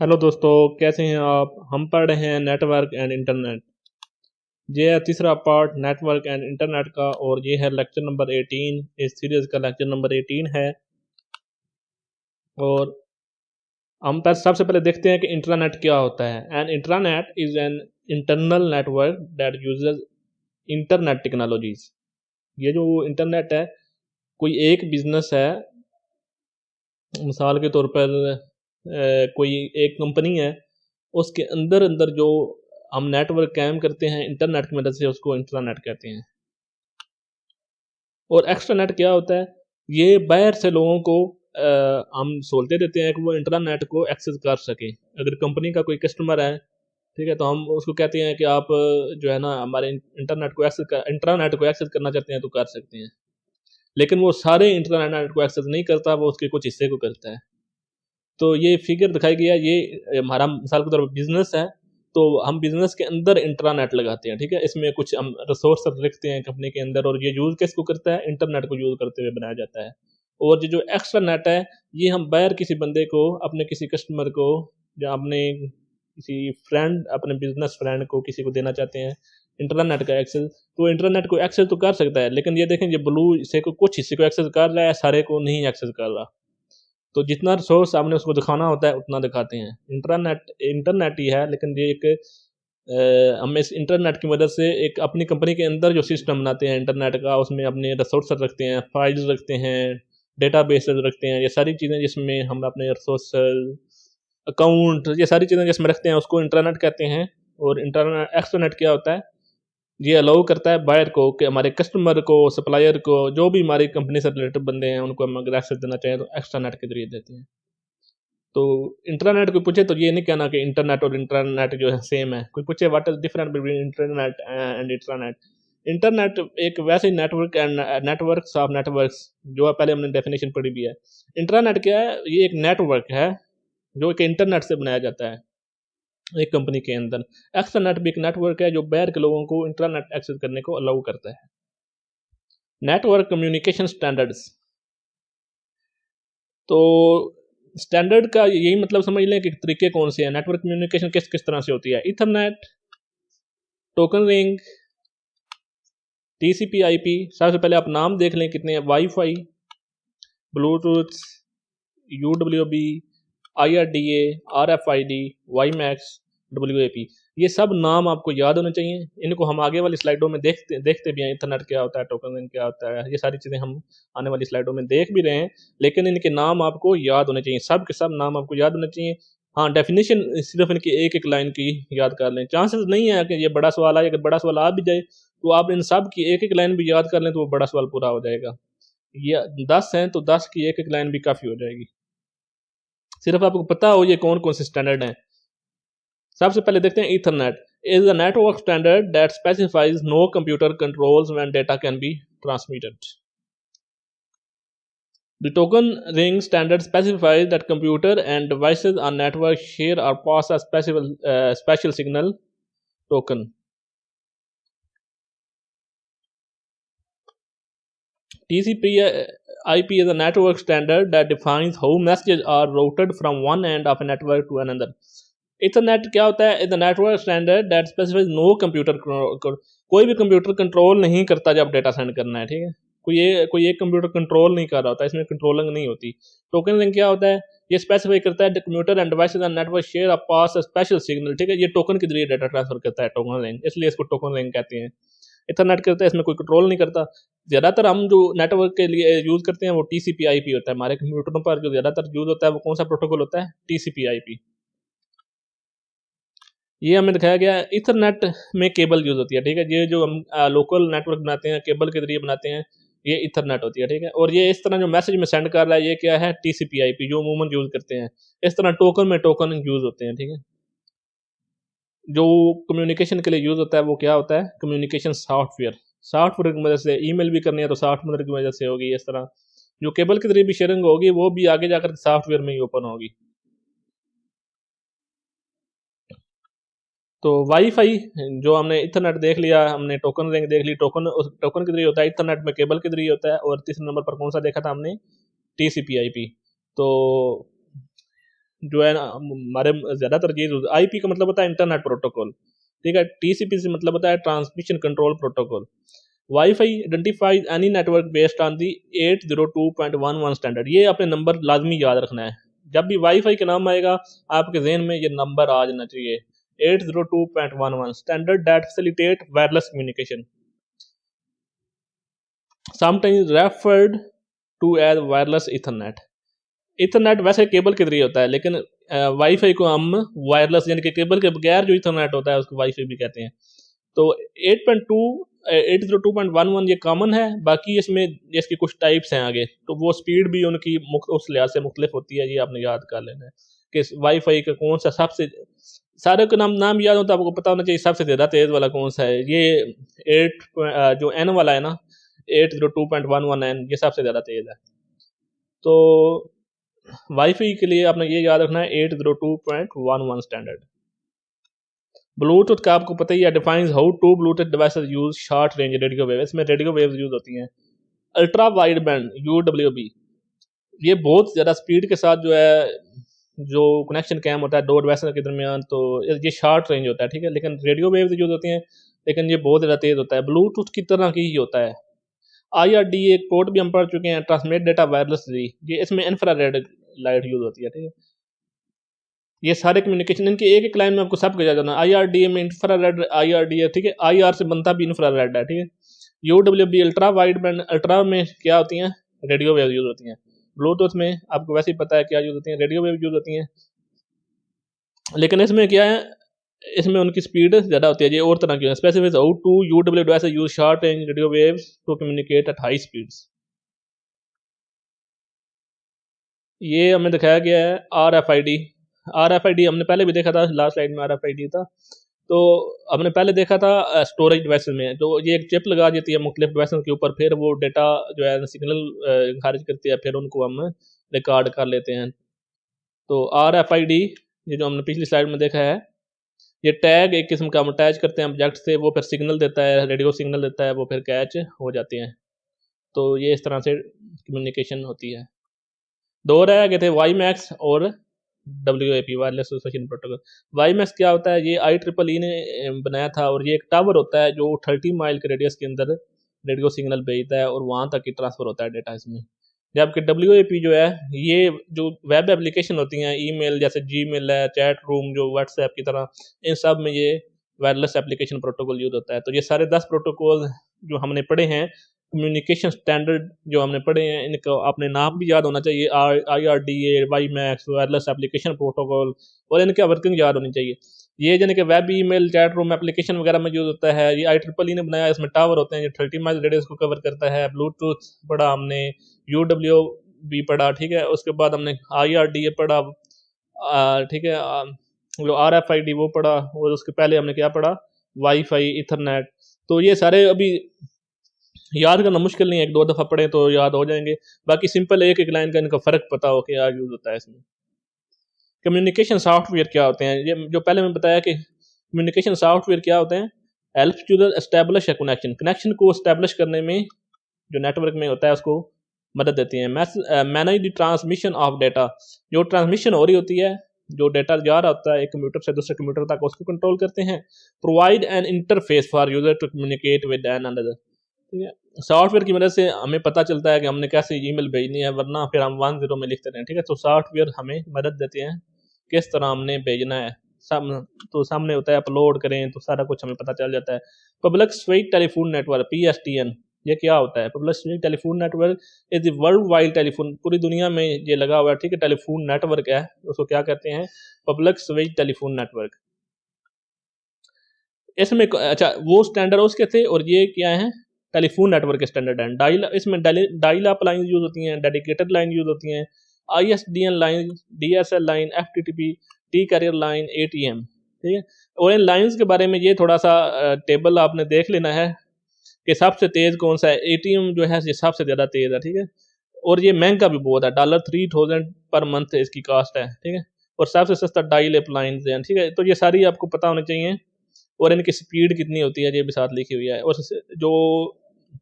Hello दोस्तों, कैसे हैं आप। हम पढ़ रहे हैं नेटवर्क एंड इंटरनेट। ये है तीसरा पार्ट नेटवर्क एंड इंटरनेट का और ये है लेक्चर नंबर 18। इस सीरीज का लेक्चर नंबर 18 है। और हम सबसे पहले देखते हैं कि इंटरनेट क्या होता है। An internet is an internal network that uses internet technologies. ये जो इंटरनेट है, कोई एक बिजनेस है। मिसाल के तौर पर कोई एक कंपनी है, उसके अंदर अंदर जो हम नेटवर्क कायम करते हैं इंटरनेट की मदद से, उसको इंटरनेट कहते हैं। और एक्स्ट्रानेट क्या होता है? ये बाहर से लोगों को हम सहूलतें देते हैं कि वो इंटरनेट को एक्सेस कर सके। अगर कंपनी का कोई कस्टमर है, ठीक है, तो हम उसको कहते हैं कि आप जो है ना हमारे इंटरनेट को एक्सेस करना चाहते हैं तो कर सकते हैं। लेकिन वो सारे इंटरनेट को एक्सेस नहीं करता, वो उसके कुछ हिस्से को करता है। तो ये फिगर दिखाई गया, ये हमारा मिसाल के तौर पर बिजनेस है, तो हम बिजनेस के अंदर इंट्रानेट लगाते हैं। ठीक है, इसमें कुछ हम रिसोर्स रखते हैं कंपनी के अंदर, और ये यूज किसको करता है? इंटरनेट को यूज करते हुए बनाया जाता है। और ये जो एक्स्ट्रा नेट है, ये हम बाहर किसी बंदे को, अपने किसी कस्टमर को, या अपने किसी फ्रेंड, अपने बिजनेस फ्रेंड को किसी को देना चाहते हैं इंटरनेट का एक्सेस, तो इंटरनेट को एक्सेस तो कर सकता है। लेकिन ये देखें, ये ब्लू हिस्से को, कुछ हिस्से को एक्सेस कर रहा है, सारे को नहीं एक्सेस कर रहा। तो जितना रिसोर्स आपने उसको दिखाना होता है उतना दिखाते हैं। इंटरनेट इंटरनेट ही है, लेकिन ये एक हम इस इंटरनेट की मदद से एक अपनी कंपनी के अंदर जो सिस्टम बनाते हैं इंटरनेट का, उसमें अपने रिसोर्स रखते हैं, फाइल्स रखते हैं, डेटाबेस रखते हैं। ये सारी चीज़ें जिसमें हम अपने रिसोर्स, अकाउंट, ये सारी चीज़ें जिसमें रखते हैं उसको इंटरनेट कहते हैं। और इंटरनेट एक्सट्रानेट क्या होता है? ये अलाउ करता है बायर को कि हमारे कस्टमर को, सप्लायर को, जो भी हमारी कंपनी से रिलेटेड बंदे हैं, उनको हम अगर एक्सेस देना चाहें तो एक्स्ट्रा नेट के जरिए देते हैं। तो इंटरनेट कोई पूछे तो ये नहीं कहना कि इंटरनेट और इंटरनेट जो है सेम है। कोई पूछे what is different between internet and internet. Internet एक वैसे network and networks of networks, जो पहले हमने डेफिनेशन पढ़ी भी है। इंटरनेट क्या है? ये एक नेटवर्क है जो एक इंटरनेट से बनाया जाता है एक कंपनी के अंदर। एक्स्ट्रानेट भी एक नेटवर्क है जो बाहर के लोगों को इंटरनेट एक्सेस करने को अलाउ करता है। Network communication standards. तो स्टैंडर्ड का यही मतलब समझ लें कि तरीके कौन से हैं। नेटवर्क कम्युनिकेशन किस किस तरह से होती है? Ethernet, token ring, TCP IP. सबसे पहले आप नाम देख लें कितने हैं। WiFi, Bluetooth, UWB, IrDA, RFID, WiMAX, WAP. ये सब नाम आपको याद होने चाहिए। इनको हम आगे वाली स्लाइडों में देखते भी हैं। इंटरनेट क्या होता है, टोकन रिंग क्या होता है, ये सारी चीज़ें हम आने वाली स्लाइडों में देख भी रहे हैं। लेकिन इनके नाम आपको याद होने चाहिए, सब के सब नाम आपको याद होने चाहिए। हाँ, डेफिनेशन सिर्फ इनकी एक एक लाइन की याद कर लें। चांसेस नहीं है कि ये बड़ा सवाल आए। अगर बड़ा सवाल आ भी जाए तो आप इन सब की एक एक लाइन भी याद कर लें तो वो बड़ा सवाल पूरा हो जाएगा। ये 10 हैं तो 10 की एक एक लाइन भी काफ़ी हो जाएगी। सिर्फ आपको पता हो ये कौन कौन से स्टैंडर्ड हैं। सबसे पहले देखते हैं Ethernet is a network standard that specifies no computer controls when data can be transmitted. The token ring standard specifies that computer and devices on network share or pass a special signal token. TCP/IP is a network standard that defines how messages are routed from one end of a network to another. Ethernet क्या होता है? Is a network standard that specifies no computer कोई भी computer control नहीं करता जब data send करना है। ठीक है, कोई एक कंप्यूटर कंट्रोल नहीं कर रहा होता, इसमें कंट्रोलिंग नहीं होती। टोकन रिंग क्या होता है? ये स्पेसिफाई करता है computer end devices and network share a pass a special signal. ठीक है, ये टोकन के जरिए डेटा ट्रांसफर करता है टोकन रिंग, इसलिए इसको टोकन रिंग कहते हैं। इथरनेट करता है, इसमें कोई कंट्रोल नहीं करता। ज़्यादातर हम जो नेटवर्क के लिए यूज़ करते हैं वो टीसीपी आईपी होता है। हमारे कंप्यूटरों पर जो ज़्यादातर यूज़ होता है वो कौन सा प्रोटोकॉल होता है? TCP IP. ये हमें दिखाया गया है। इथरनेट में केबल यूज़ होती है। ठीक है, ये जो हम लोकल नेटवर्क बनाते हैं, केबल के जरिए बनाते हैं, ये इथरनेट होती है। ठीक है, और ये इस तरह जो मैसेज में सेंड कर रहा है, ये क्या है? टीसीपी आईपी, जो अमूमन यूज़ करते हैं। इस तरह टोकन में टोकन यूज़ होते हैं। ठीक है, जो कम्युनिकेशन के लिए यूज़ होता है वो क्या होता है? Communication software. सॉफ्टवेयर की मदद से ईमेल भी करनी है तो सॉफ्टवेयर की वजह से होगी। इस तरह जो केबल के जरिए भी शेयरिंग होगी वो भी आगे जाकर सॉफ्टवेयर में ही ओपन होगी। तो वाईफाई, जो हमने इथरनेट देख लिया, हमने टोकन रिंग देख ली। टोकन उस टोकन के जरिए होता है, इथरनेट में केबल के जरिए होता है। और तीसरे नंबर पर कौन सा देखा था हमने? TCP IP. तो जो है ना हमारे ज़्यादातर चीज़ IP का मतलब होता है इंटरनेट प्रोटोकॉल, ठीक है। TCP से मतलब होता है transmission control protocol. Wifi identifies any network based on the 802.11 standard. ये अपने नंबर लाजमी याद रखना है, जब भी वाईफाई का नाम आएगा आपके जहन में ये नंबर आ जाना चाहिए, 802.11 standard that facilitate wireless communication, sometimes referred to as wireless Ethernet. Ethernet वैसे केबल के जरिए होता है, लेकिन वाईफाई को हम वायरलेस यानी कि केबल के बगैर जो इथरनेट होता है उसको वाईफाई भी कहते हैं। तो 802.11 ये कॉमन है, बाकी इसमें इसकी कुछ टाइप्स हैं आगे, तो वो स्पीड भी उनकी उस लिहाज से मुख्तलिफ होती है, ये आपने याद कर लेना है कि वाईफाई का कौन सा सबसे, सारे का नाम याद होता है आपको पता होना चाहिए सबसे ज़्यादा तेज़ वाला कौन सा है। ये 8 जो एन वाला है ना, 802.11n ये सबसे ज़्यादा तेज़ है। तो वाईफाई के लिए आपने ये याद रखना है 802.11 स्टैंडर्ड। ब्लूटूथ का आपको पता ही है, defines how to Bluetooth devices use short range radio wave, इसमें रेडियो वेव्स यूज होती हैं। अल्ट्रा वाइड बैंड UWB, ये बहुत ज़्यादा स्पीड के साथ जो है जो कनेक्शन कैम होता है दो डिवाइसेस के दरमियान, तो ये शॉर्ट रेंज होता है, ठीक है, लेकिन रेडियो वेव्स यूज होती हैं, लेकिन ये बहुत ज़्यादा तेज़ होता है, ब्लूटूथ की तरह की ही होता है। IRD एक पोर्ट भी हम पढ़ चुके हैं, ट्रांसमिट डेटा वायरलेसली, ये इसमें इंफ्रारेड लाइट यूज होती है, ठीक है। ये सारे कम्युनिकेशन इनके एक एक लाइन में आपको सब याद करना है। IRD में इंफ्रारेड IRD है, ठीक है, IR से बनता भी इंफ्रारेड है, ठीक है। UWB ultra wide band, ultra में क्या होती हैं, रेडियो वेव यूज होती हैं। ब्लूटूथ में आपको वैसे ही पता है क्या यूज होती हैं, रेडियो वेव यूज होती हैं, लेकिन इसमें क्या है, इसमें उनकी स्पीड ज़्यादा होती है, ये और तरह की है। Specific how to UWB device use short range radio waves to communicate at high speeds. ये हमें दिखाया गया है RFID हमने पहले भी देखा था, लास्ट स्लाइड में RFID था। तो हमने पहले देखा था स्टोरेज डिवाइसेस में, तो ये एक चिप लगा देती है मुख्तलिफ डिवाइसेस के ऊपर, फिर वो डेटा जो है सिग्नल खारिज करती है, फिर उनको हम रिकॉर्ड कर लेते हैं। तो RFID ये जो हमने पिछली स्लाइड में देखा है, ये टैग एक किस्म का हम अटैच करते हैं ऑब्जेक्ट से, वो फिर सिग्नल देता है, रेडियो सिग्नल देता है, वो फिर कैच हो जाते हैं। तो ये इस तरह से कम्युनिकेशन होती है। दो रह गए थे, WiMAX और WAP wireless association protocol. WiMAX क्या होता है, ये IEEE ने बनाया था, और ये एक टावर होता है जो 30 माइल के रेडियस के अंदर रेडियो सिग्नल भेजता है और वहाँ तक ही ट्रांसफ़र होता है डेटा इसमें। जबकि WAP जो है, ये जो वेब एप्लीकेशन होती हैं, ईमेल जैसे जीमेल है, चैट रूम जो व्हाट्सएप की तरह, इन सब में ये वायरलेस एप्लीकेशन प्रोटोकॉल यूज होता है। तो ये सारे 10 प्रोटोकॉल जो हमने पढ़े हैं, कम्युनिकेशन स्टैंडर्ड जो हमने पढ़े हैं, इनका आपने नाम भी याद होना चाहिए, IRDA, WiMAX, wireless application protocol, और इनका वर्किंग याद होनी चाहिए। ये यानी कि web email chat room application वगैरह में यूज होता है। ये IEEE ने बनाया, इसमें टावर होते हैं जो 30 माइल रेडियस को कवर करता है। ब्लूटूथ पढ़ा हमने, UWB पढ़ा, ठीक है, उसके बाद हमने IRDA पढ़ा, ठीक है, जो RFID वो पढ़ा, और उसके पहले हमने क्या पढ़ा, वाईफाई, इथरनेट। तो ये सारे अभी याद करना मुश्किल नहीं है, एक दो दफ़ा पढ़े तो याद हो जाएंगे। बाकी सिंपल एक एक लाइन का इनका फ़र्क पता हो कि क्या यूज़ होता है इसमें। कम्युनिकेशन सॉफ्टवेयर क्या होते हैं, ये जो पहले मैं बताया कि कम्युनिकेशन सॉफ्टवेयर क्या होते हैं, हेल्प यूजर एस्टेब्लिश ए कनेक्शन, कनेक्शन को एस्टेब्लिश करने में जो नेटवर्क में होता है उसको मदद देती हैं। Manage the transmission of data, जो ट्रांसमिशन हो रही होती है, जो डेटा जा रहा होता है एक कंप्यूटर से दूसरे कंप्यूटर तक, उसको कंट्रोल करते हैं। Provide an interface for user to communicate with an another, ठीक है। सॉफ्टवेयर की मदद से हमें पता चलता है कि हमने कैसे ईमेल भेजनी है, वरना फिर हम 10 में लिखते हैं, ठीक है। तो सॉफ्टवेयर हमें मदद देते हैं किस तरह हमने भेजना है। तो सामने होता है, अपलोड करें तो सारा कुछ हमें पता चल जाता है। Public sweet telephone network PSTN, ये क्या होता है, public sweet telephone network is the world wide telephone, पूरी दुनिया में ये लगा हुआ है, ठीक है, टेलीफोन नेटवर्क है, उसको क्या कहते हैं, पब्लिक स्वीट टेलीफोन नेटवर्क। इसमें अच्छा वो स्टैंडर्ड उसके थे, और ये क्या है, टेलीफोन नेटवर्क के स्टैंडर्ड हैं। इसमें डायल अप लाइन यूज होती हैं, डेडिकेटेड लाइन यूज होती हैं, ISDN line, DSL line, FTTP, T carrier line, ATM, ठीक है। और इन लाइंस के बारे में ये थोड़ा सा टेबल आपने देख लेना है कि सबसे तेज़ कौन सा है। ATM जो है ये सबसे ज़्यादा तेज़ है, ठीक है, और ये महंगा भी बहुत है, $3000 पर मंथ इसकी कास्ट है, ठीक है। और सबसे सस्ता डायल अप लाइन्स हैं, ठीक है। तो ये सारी आपको पता होनी चाहिए, और इनकी स्पीड कितनी होती है ये भी साथ लिखी हुई है, और जो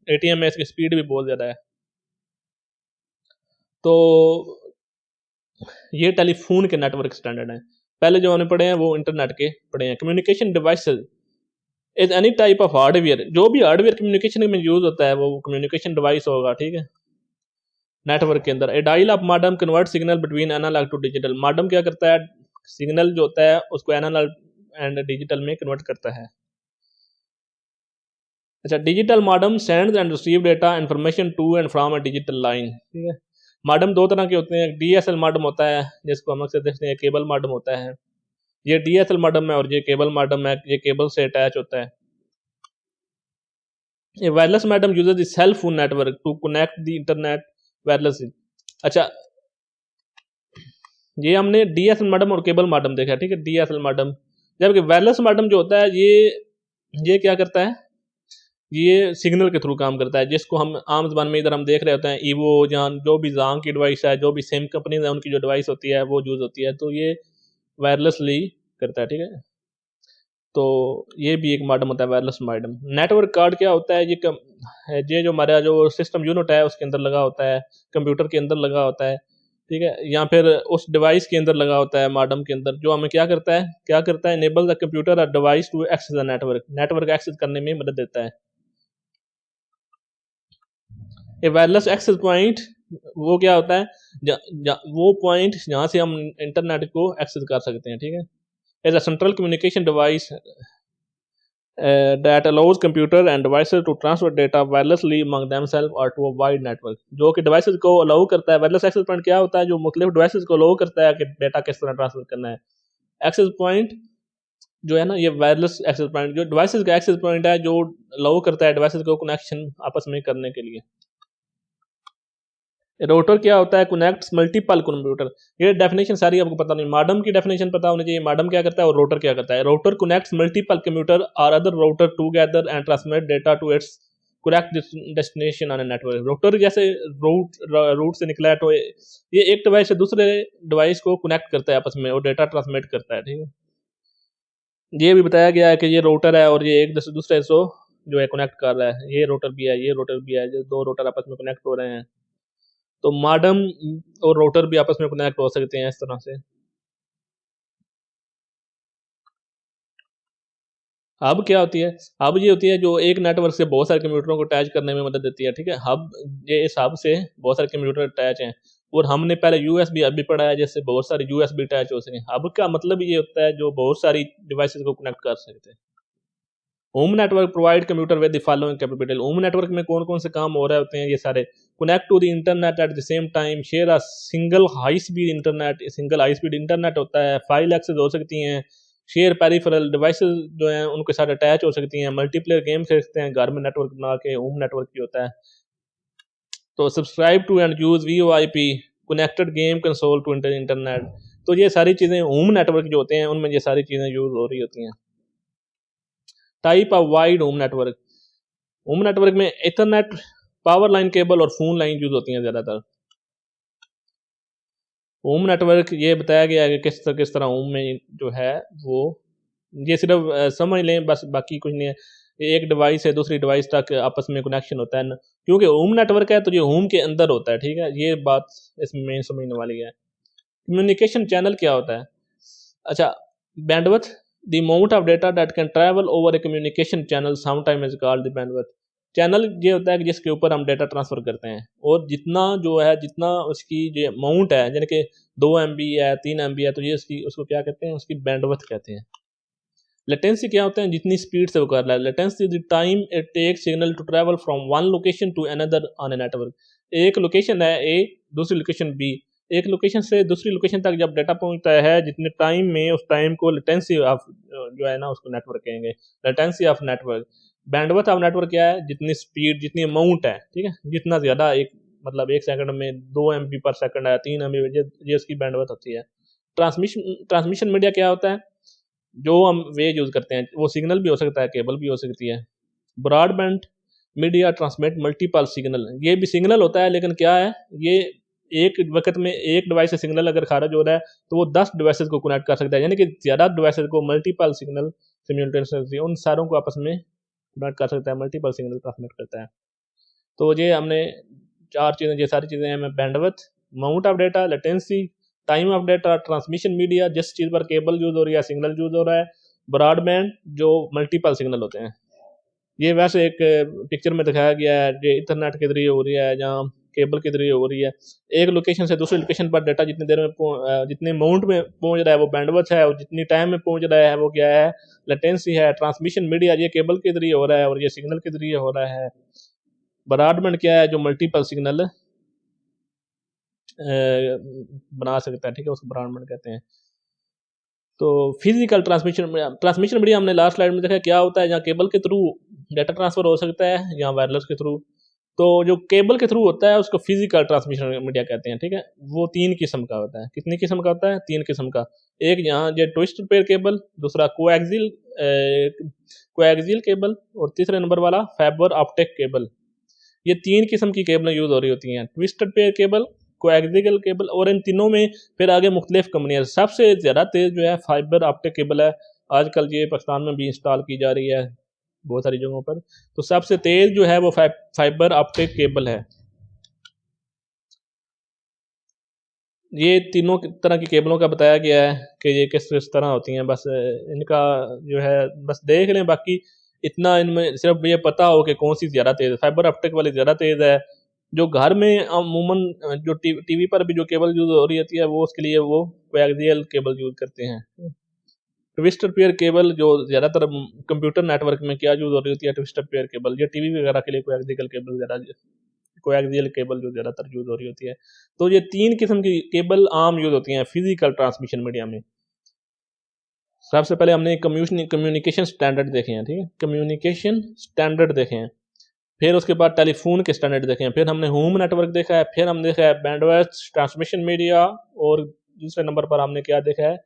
ATM है इसकी स्पीड भी बहुत ज़्यादा है। तो ये टेलीफोन के नेटवर्क स्टैंडर्ड हैं। पहले जो हमने पढ़े हैं वो इंटरनेट के पढ़े हैं। Communication devices is any type of hardware, जो भी हार्डवेयर कम्युनिकेशन में यूज होता है वो कम्युनिकेशन डिवाइस होगा, ठीक है, नेटवर्क के अंदर। A dial up modem convert signal between analog to digital. Modem क्या करता है, सिग्नल जो होता है उसको एनालॉग एंड डिजिटल में कन्वर्ट करता है। अच्छा, digital modem sends and receive data information to and from a digital line, ठीक है। मॉडेम दो तरह के होते हैं, डीएसएल मॉडेम होता है जिसको हम अक्सर देखते हैं, केबल मॉडेम होता है। ये डीएसएल मॉडेम है और ये केबल मॉडेम है, ये केबल से अटैच होता है। ये wireless modem uses the cell phone network to connect the internet wirelessly. अच्छा, ये हमने डीएसएल मॉडेम और केबल मॉडेम देखा, ठीक है, डीएसएल मॉडेम। जबकि वायरलेस मॉडेम जो होता है ये क्या करता है, ये सिग्नल के थ्रू काम करता है, जिसको हम आम जबान में इधर हम देख रहे होते हैं ईवो जान, जो भी जांग की डिवाइस है, जो भी सेम कंपनी है उनकी जो डिवाइस होती है वो यूज होती है, तो ये वायरलेसली करता है, ठीक है। तो ये भी एक मॉडेम होता है, वायरलेस मॉडेम। नेटवर्क कार्ड क्या होता है, ये जो हमारा जो सिस्टम यूनिट है उसके अंदर लगा होता है, कंप्यूटर के अंदर लगा होता है, ठीक है, या फिर उस डिवाइस के अंदर लगा होता है मॉडेम के अंदर, जो हमें क्या करता है इनेबल द कंप्यूटर और device to access the network access करने में मदद देता है। ए वायरलेस एक्सेस पॉइंट वो क्या होता है, वो पॉइंट जहाँ से हम इंटरनेट को एक्सेस कर सकते हैं, ठीक है। As a central communication device that allows computer and devices to transfer data wirelessly among themselves or to a wide network, जो कि devices को allow करता है। वायरलेस एक्सेस पॉइंट क्या होता है, जो मुख्तलिफ devices को allow करता है कि डेटा किस तरह ट्रांसफर करना है। एक्सेस पॉइंट जो है ना, ये वायरलेस एक्सेस पॉइंट जो डिवाइसेस का एक्सेस पॉइंट है, जो allow करता है डिवाइसेस को कनेक्शन आपस में करने के लिए। रोटर क्या होता है, कनेक्ट्स मल्टीपल कंप्यूटर। ये डेफिनेशन सारी आपको पता नहीं, मॉडेम की डेफिनेशन पता होनी चाहिए, मॉडेम क्या करता है और रोटर क्या करता है। रोटर कनेक्ट्स मल्टीपल कंप्यूटर और other router together and transmit data to its correct destination on a network. Router जैसे रूट से निकला है, तो ये एक डिवाइस से दूसरे डिवाइस को कनेक्ट करता है आपस में और डेटा ट्रांसमिट करता है, ठीक है। ये भी बताया गया है कि ये रोटर है और ये एक दूसरे से जो है कनेक्ट कर रहा है, ये रोटर भी है, ये रोटर भी है, जो दो रोटर आपस में कनेक्ट हो रहे हैं। तो मॉडेम और रोटर भी आपस में कनेक्ट हो सकते हैं इस तरह से। हब क्या होती है, हब ये होती है जो एक नेटवर्क से बहुत सारे कंप्यूटरों को अटैच करने में मदद देती है, ठीक है। हब, ये इस हब से बहुत सारे कंप्यूटर अटैच हैं। और हमने पहले यूएसबी हब भी पढ़ा है, जिससे बहुत सारे यूएसबी अटैच हो सके। हब का मतलब ये होता है जो बहुत सारी डिवाइसेस को कनेक्ट कर सकते हैं। Home network provide computer with the following capability. Home network में कौन कौन से काम हो रहे होते हैं, ये सारे। Connect to the internet at the same time, share a single high speed internet, single high speed internet होता है। फाइल एक्सेस हो सकती हैं, शेयर पेरिफेरल डिवाइसेस जो हैं उनके साथ अटैच हो सकती हैं, मल्टीप्लेयर गेम खेल सकते हैं घर में नेटवर्क बना के, होम नेटवर्क की होता है। तो subscribe to and use VoIP connected game console to internet. तो ये सारी चीज़ें होम नेटवर्क जो होते हैं उनमें ये सारी चीज़ें यूज हो रही होती हैं। Type of wide home network में इथरनेट, पावर लाइन केबल और फोन लाइन यूज होती हैं ज़्यादातर। होम नेटवर्क ये बताया गया है कि किस तरह होम में जो है वो, ये सिर्फ समझ लें बस, बाकी कुछ नहीं है। एक डिवाइस है दूसरी डिवाइस तक आपस में कनेक्शन होता है ना, क्योंकि होम नेटवर्क है तो ये होम के अंदर होता है, ठीक है। ये बात इसमें समझने वाली है। कम्युनिकेशन चैनल क्या होता है, अच्छा, bandwidth the amount of data that can travel over A communication channel sometime is called the bandwidth. Channel ये होता है कि जिसके ऊपर हम डेटा ट्रांसफर करते हैं, और जितना जो है, जितना उसकी जो अमाउंट है, यानी कि 2 MB है, 3 MB है, तो ये उसको क्या कहते हैं, उसकी बैंडविड्थ कहते हैं। लेटेंसी क्या होता है, जितनी स्पीड से वो कर रहा है। Latency the time it take signal to travel from one location to another on a network. एक लोकेशन है ए, दूसरी लोकेशन बी, एक लोकेशन से दूसरी लोकेशन तक जब डाटा पहुंचता है, जितने टाइम में, उस टाइम को लेटेंसी ऑफ जो है ना उसको नेटवर्क कहेंगे, latency of network. Bandwidth of network क्या है, जितनी स्पीड, जितनी अमाउंट है, ठीक है, जितना ज़्यादा, एक मतलब 1 सेकंड में 2 MB/सेकंड है, 3 MB, ये उसकी बैंडविड्थ होती है। ट्रांसमिशन मीडिया क्या होता है, जो हम वे यूज़ करते हैं, वो सिग्नल भी हो सकता है, केबल भी हो सकती है। Broadband media transmit multiple signal, ये भी सिग्नल होता है, लेकिन क्या है, ये एक वक्त में एक डिवाइस से सिग्नल अगर खारिज हो रहा है तो वो 10 डिवाइसेस को कनेक्ट कर सकता है, यानी कि ज़्यादा डिवाइसेस को मल्टीपल सिग्नल सिम्युलेटेनियसली उन सारों को आपस में कनेक्ट कर सकता है, मल्टीपल सिग्नल ट्रांसमिट करता है। तो ये हमने 4 चीज़ें, ये सारी चीज़ें हैं, bandwidth, amount of data, latency, time of data transmission media, जिस चीज़ पर केबल यूज़ हो रही है, सिग्नल यूज़ हो रहा है। ब्रॉडबैंड जो मल्टीपल सिग्नल होते हैं। ये वैसे एक पिक्चर में दिखाया गया है, ये इंटरनेट के जरिए हो रही है, जहाँ केबल के जरिए हो रही है। एक लोकेशन से दूसरी लोकेशन पर डाटा जितनी देर में जितने अमाउंट में पहुंच रहा है वो बैंडविड्थ है, और जितनी टाइम में पहुंच रहा है वो क्या है, लेटेंसी है। ट्रांसमिशन मीडिया ये केबल के जरिए हो रहा है और ये सिग्नल के जरिए हो रहा है। ब्रॉडबैंड क्या है, जो मल्टीपल सिग्नल बना सकता है, ठीक है, उसको ब्रॉडबैंड कहते हैं। तो फिजिकल ट्रांसमिशन मीडिया हमने लास्ट स्लाइड में देखा क्या होता है, जहाँ केबल के थ्रू डाटा ट्रांसफर हो सकता है या वायरलेस के थ्रू। तो जो केबल के थ्रू होता है उसको फिजिकल ट्रांसमिशन मीडिया कहते हैं, ठीक है। वो 3 किस्म का होता है। कितनी किस्म का होता है? 3 किस्म का। एक यहाँ जो ट्विस्टेड पेयर केबल, दूसरा कोएक्सियल केबल, और तीसरे नंबर वाला फाइबर ऑप्टिक केबल। ये 3 किस्म की केबलें यूज़ हो रही होती हैं, twisted pair cable, coaxial cable, और इन तीनों में फिर आगे मुख्तलिफ कंपनियाँ। सबसे ज़्यादा तेज़ जो है फाइबर ऑप्टिक केबल है। आजकल ये पाकिस्तान में भी इंस्टॉल की जा रही है बहुत सारी जगहों पर। तो सबसे तेज़ जो है वो फाइबर ऑप्टिक केबल है। ये तीनों तरह की केबलों का बताया गया है कि ये किस किस तरह होती हैं। बस इनका जो है बस देख लें, बाकी इतना इनमें सिर्फ ये पता हो कि कौन सी ज़्यादा तेज़ है। फाइबर ऑप्टिक वाली ज़्यादा तेज़ है। जो घर में अमूमन जो टीवी पर भी जो केबल यूज़ हो रही होती है वो उसके लिए वो कोएक्सियल केबल यूज़ करते हैं। ट्विस्टर पेयर केबल जो ज़्यादातर कंप्यूटर नेटवर्क में क्या यूज़ हो रही होती है, ट्विस्टर पेयर केबल। ये टीवी वगैरह के लिए कोएक्सियल केबल जो ज़्यादातर यूज़ हो रही होती है। तो ये 3 किस्म की केबल आम यूज़ होती हैं फिजिकल ट्रांसमिशन मीडिया में। सबसे पहले हमने कम्युनिकेशन स्टैंडर्ड देखे हैं, ठीक है, कम्युनिकेशन स्टैंडर्ड देखे हैं। फिर उसके बाद टेलीफोन के स्टैंडर्ड देखे हैं। फिर हमने होम नेटवर्क देखा है। फिर हमने देखा है बैंडविड्थ ट्रांसमिशन मीडिया, और दूसरे नंबर पर हमने क्या देखा है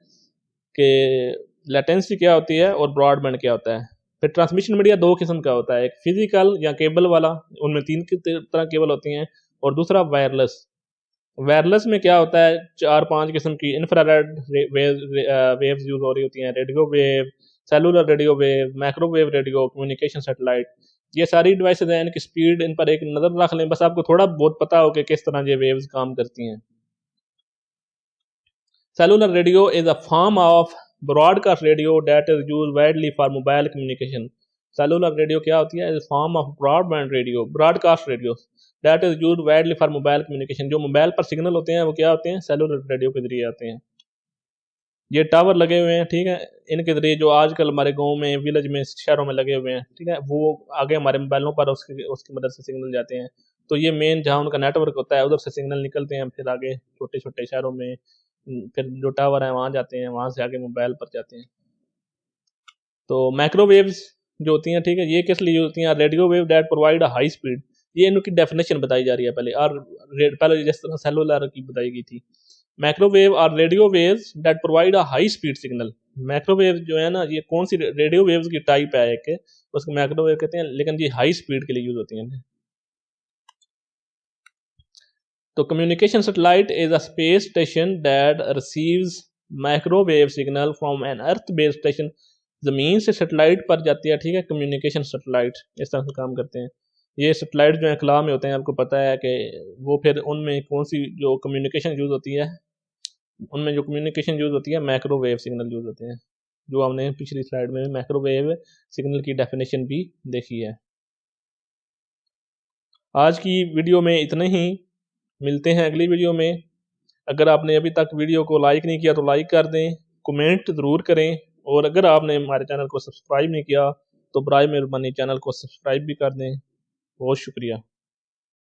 कि लेटेंसी क्या होती है और ब्रॉडबैंड क्या होता है। फिर ट्रांसमिशन मीडिया 2 किस्म का होता है, एक फिजिकल या केबल वाला, उनमें 3 तरह केबल होती हैं, और दूसरा वायरलेस। वायरलेस में क्या होता है, 4-5 किस्म की इंफ्रारेड वेव्स यूज़ हो रही होती हैं, radio wave, cellular radio wave, microwave radio, communication satellite. ये सारी डिवाइसेज हैं, इनकी स्पीड इन पर एक नज़र रख लें, बस आपको थोड़ा बहुत पता हो कि किस तरह ये वेव्स काम करती हैं। Cellular radio is a form of broadcast radio that is used widely for mobile communication. Cellular radio क्या होती है? Is a form of broadband radio, broadcast radio that is used widely for mobile communication. जो mobile पर signal होते हैं वो क्या होते हैं? सेलुलर रेडियो के जरिए आते हैं। ये टावर लगे हुए हैं, ठीक है, इनके जरिए जो आजकल हमारे गांव में, विलेज में, शहरों में लगे हुए हैं, ठीक है, वो आगे हमारे मोबाइलों पर उसकी मदद से सिग्नल जाते हैं। तो ये मेन जहाँ उनका नेटवर्क होता है उधर से सिग्नल निकलते हैं, फिर आगे छोटे छोटे शहरों में फिर जो टावर हैं वहाँ जाते हैं, वहाँ से आगे मोबाइल पर जाते हैं। तो माइक्रोवेव्स जो होती हैं, ठीक है, ये किस लिए होती हैं? Radio wave that provide a high speed. ये इनकी डेफिनेशन बताई जा रही है पहले, और पहले जिस तरह सेलुलर की बताई गई थी। माइक्रोवेव और radio waves that provide a high speed signal. Microwave जो है ना, ये कौन सी रेडियो वेव्स की टाइप है एक, उसको माइक्रोवेव कहते हैं, लेकिन ये हाई स्पीड के लिए यूज होती हैं। तो communication satellite is a space station that receives microwave signal from an earth based station. ज़मीन से सैटेलाइट पर जाती है, ठीक है, कम्युनिकेशन सैटेलाइट इस तरह से काम करते हैं। ये सैटेलाइट जो है खला में होते हैं, आपको पता है कि वो फिर उनमें कौन सी जो कम्युनिकेशन यूज़ होती है, उनमें जो कम्युनिकेशन यूज़ होती है माइक्रोवेव सिग्नल यूज़ होते हैं, जो हमने पिछली स्लाइड में माइक्रोवेव सिग्नल की डेफिनेशन भी देखी है। आज की वीडियो में इतने ही, मिलते हैं अगली वीडियो में। अगर आपने अभी तक वीडियो को लाइक नहीं किया तो लाइक कर दें, कमेंट ज़रूर करें, और अगर आपने हमारे चैनल को सब्सक्राइब नहीं किया तो बराए मेहरबानी चैनल को सब्सक्राइब भी कर दें। बहुत शुक्रिया।